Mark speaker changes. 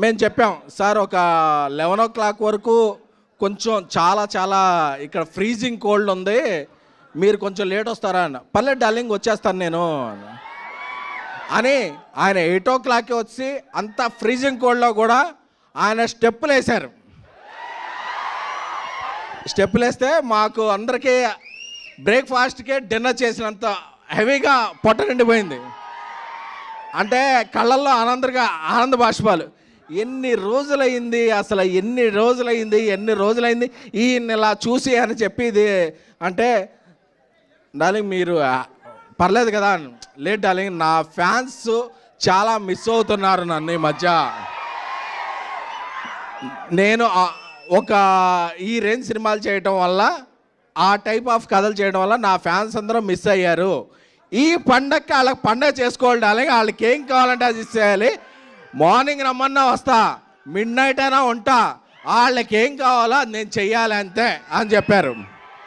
Speaker 1: మేము చెప్పాం సార్ ఒక 11 వరకు కొంచెం చాలా ఇక్కడ ఫ్రీజింగ్ కోల్డ్ ఉంది, మీరు కొంచెం లేట్ వస్తారా అన్న. పర్లేదు డార్లింగ్ వచ్చేస్తాను నేను అని ఆయన 8 వచ్చి అంత ఫ్రీజింగ్ కోల్డ్లో కూడా ఆయన స్టెప్పులు వేశారు. స్టెప్పులు వేస్తే మాకు అందరికీ బ్రేక్ఫాస్ట్కే డిన్నర్ చేసినంత హెవీగా పొట్ట నిండిపోయింది. అంటే కళ్ళల్లో ఆనంద బాష్పాలు. ఎన్ని రోజులైంది ఈయన ఇలా చూసి అని చెప్పి ఇది అంటే, డార్లింగ్ మీరు పర్లేదు కదా, లేట్ డార్లింగ్ నా ఫ్యాన్స్ చాలా మిస్ అవుతున్నారు నన్ను ఈ మధ్య. నేను ఒక ఈ రేంజ్ సినిమాలు చేయటం వల్ల, ఆ టైప్ ఆఫ్ కథలు చేయడం వల్ల నా ఫ్యాన్స్ అందరూ మిస్ అయ్యారు. ఈ పండగకి వాళ్ళకి పండగ చేసుకోవాలి డార్లింగ్, వాళ్ళకి ఏం కావాలంటే అది ఇచ్చేయాలి. మార్నింగ్ రమ్మన్నా వస్తా, మిడ్ నైట్ అయినా ఉంటా, వాళ్ళకి ఏం కావాలో అది నేను చెయ్యాలి అంతే అని చెప్పారు.